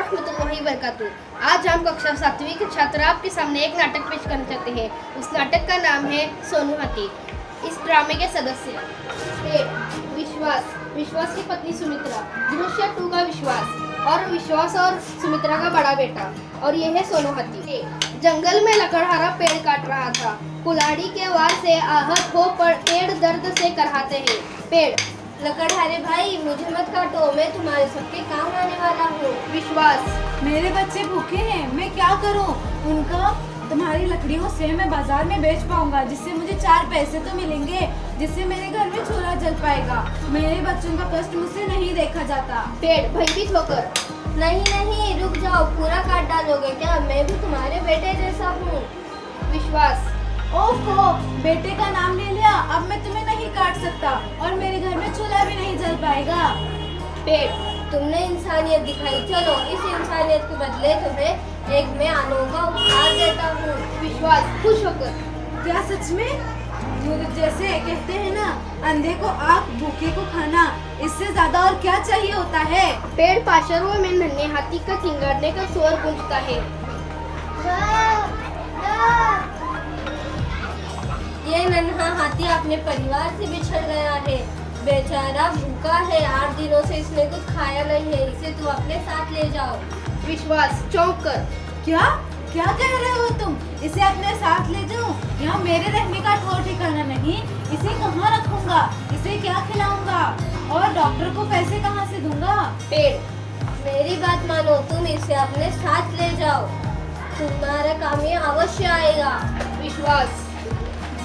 रहमतुल्लाहि वबरकातुहू। आज हम कक्षा 7वीं के छात्र आपके सामने एक नाटक पेश करना चाहते हैं। उस नाटक का नाम है सोनू हाथी। इस ड्रामे के सदस्य विश्वास, विश्वास की पत्नी सुमित्रा, दृश्य 2 का विश्वास और सुमित्रा का बड़ा बेटा, और यह है सोनू हाथी। जंगल में लकड़हारा पेड़ काट रहा था। कुल्हाड़ी के वार से आहत हो पेड़ दर्द से कराहते हैं। पेड़: लकड़हारे भाई, मुझे मत काटो, मैं तुम्हारे सबके काम आने वाला हूँ। विश्वास: मेरे बच्चे भूखे हैं, मैं क्या करूँ? उनका तुम्हारी लकड़ियों से मैं बाजार में बेच पाऊंगा, जिससे मुझे 4 पैसे तो मिलेंगे, जिससे मेरे घर में चूल्हा जल पाएगा। मेरे बच्चों का कष्ट मुझसे नहीं देखा जाता। पेड़ भयभीत होकर: नहीं नहीं, रुक जाओ, पूरा काट डालोगे क्या? मैं भी तुम्हारे बेटे जैसा हूँ। विश्वास: ओफो, बेटे का नाम ले लिया, अब मैं तुम्हें नहीं काट सकता और मेरे घर में चूल्हा भी नहीं जल पाएगा। पेड़: तुमने इंसानियत दिखाई, चलो इस इंसानियत के बदले तुम्हें एक मैं आनों का उपहार देता हूँ। विश्वास खुश होकर: क्या सच में? जैसे कहते हैं ना, अंधे को आँख, भूखे को खाना, इससे ज्यादा और क्या चाहिए होता है? पेड़ पाशरों में नन्हे हाथी का चिंगारने का शोर गूंजता है। ये नन्हा हाथी अपने परिवार से बिछड़ गया है। बेचारा भूखा है, 8 दिनों से इसने कुछ खाया नहीं है। इसे तुम अपने साथ ले जाओ। विश्वास चौंक कर: क्या क्या कह रहे हो तुम? इसे अपने साथ ले जाऊं? यहाँ मेरे रहने का ठौर ठिकाना नहीं। इसे कहाँ रखूंगा? इसे क्या खिलाऊंगा? और डॉक्टर को पैसे कहाँ से दूंगा? पेड़: मेरी बात मानो, तुम इसे अपने साथ ले जाओ, तुम्हारा काम ये अवश्य आएगा। विश्वास: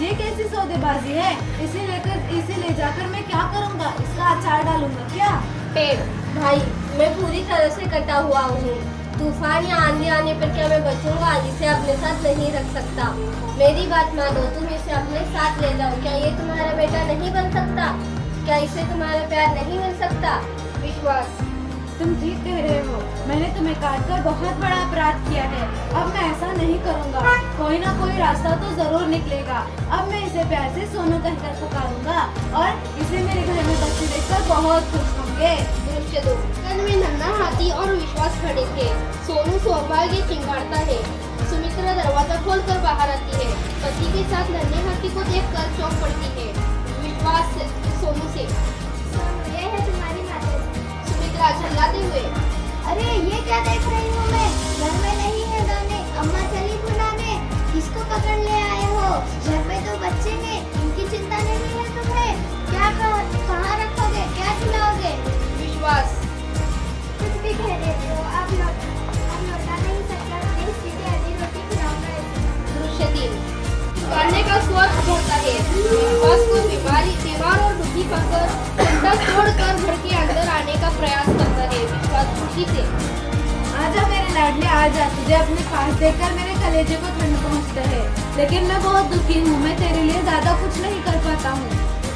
ये कैसी सौदेबाजी है? इसे ले जाकर मैं क्या करूंगा? इसका अचार डालूंगा क्या? पेड़: भाई, मैं पूरी तरह से कटा हुआ हूँ। तूफान या आंधी आने पर क्या मैं बचूंगा? इसे अपने साथ नहीं रख सकता। मेरी बात मानो, तुम इसे अपने साथ ले जाओ। क्या ये तुम्हारा बेटा नहीं बन सकता? क्या इसे तुम्हारा प्यार नहीं मिल सकता? विश्वास: तुम ठीक कह रहे हो, मैंने तुम्हें काटकर बहुत बड़ा अपराध किया है। अब मैं ऐसा नहीं करूंगा। कोई ना कोई रास्ता तो जरूर निकलेगा। अब मैं इसे प्यार से सोनू कहकर पुकारूंगा और इसे मेरे घर में बच्चे देखकर बहुत खुश होंगे। दृश्य 2: जंगल में नन्हा हाथी और विश्वास खड़े थे। सोनू सौभाग्य चिंगारता है। सुमित्रा दरवाजा खोलकर बाहर आती है। पति के साथ नन्हे हाथी को देखकर चौंक पड़ती है। विश्वास सोनू से: ये है तुम्हारी माता। सुमित्रा झल्लाते हुए: अरे ये क्या देख रही हूँ मैं? घर में नहीं है दाने, अम्मा चली बुलाने। किसको पकड़ ले आए हो? घर में तो बच्चे हैं, इनकी चिंता नहीं है तुम्हें? कहाँ रखोगे? क्या खिलाओगे? विश्वास: कुछ भी कह देते हो, आप लौटा नहीं सकता। नहीं, सीधे आधी रोटी खिलाऊंगा। दृश्य 3: चिंगारने का स्वर बढ़ता है। विश्वास को बीमार और दुखी पाकर चिंता छोड़कर घर के अंदर आने का प्रयास करता है। विश्वास खुशी से: आजा मेरे लाडले, आजा। तुझे अपने पास देखकर मेरे कलेजे को ठंड पहुँचता है, लेकिन मैं बहुत दुखी हूँ। मैं तेरे लिए ज्यादा कुछ नहीं कर पाता हूँ।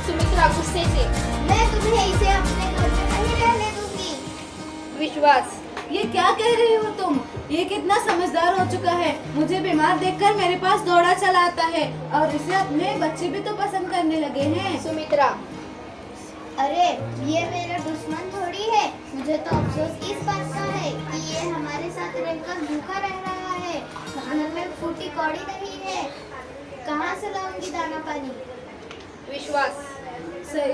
सुमित्रा गुस्से से: मैं तुम्हें इसे अपने घर में नहीं रहने दूंगी। विश्वास: ये क्या कह रही हो तुम? ये कितना समझदार हो चुका है। मुझे बीमार देखकर मेरे पास दौड़ा चला आता है और इसे अपने बच्चे भी तो पसंद करने लगे हैं। सुमित्रा: अरे ये मेरा दुश्मन थोड़ी है। मुझे तो अफसोस इस बात का है कि ये हमारे साथ रहकर भूखा रह रहा है। घर में फूटी कौड़ी नहीं है, कहाँ से लाऊंगी दाना पानी? विश्वास: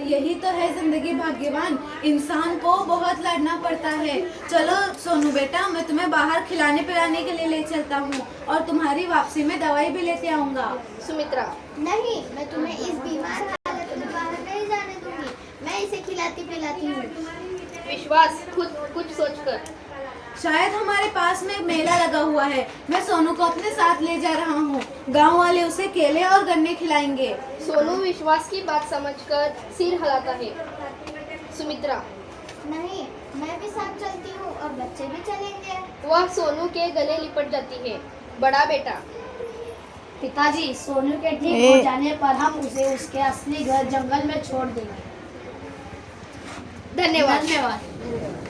यही तो है जिंदगी भाग्यवान, इंसान को बहुत लड़ना पड़ता है। चलो सोनू बेटा, मैं तुम्हें बाहर खिलाने पिलाने के लिए ले चलता हूँ और तुम्हारी वापसी में दवाई भी लेते आऊँगा। सुमित्रा: नहीं, मैं तुम्हें इस बीमार हालत में बाहर नहीं जाने दूंगी। मैं इसे खिलाती पिलाती हूँ। विश्वास खुद कुछ सोचकर: शायद हमारे पास में मेला लगा हुआ है, मैं सोनू को अपने साथ ले जा रहा हूँ। गांव वाले उसे केले और गन्ने खिलाएंगे। सोनू विश्वास की बात समझकर सिर हिलाता है। सुमित्रा: नहीं, मैं भी साथ चलती हूँ और बच्चे भी चलेंगे। वह सोनू के गले लिपट जाती है। बड़ा बेटा: पिताजी, सोनू के ठीक हो जाने पर हम उसे उसके असली घर जंगल में छोड़ देंगे। धन्यवाद। धन्यवाद।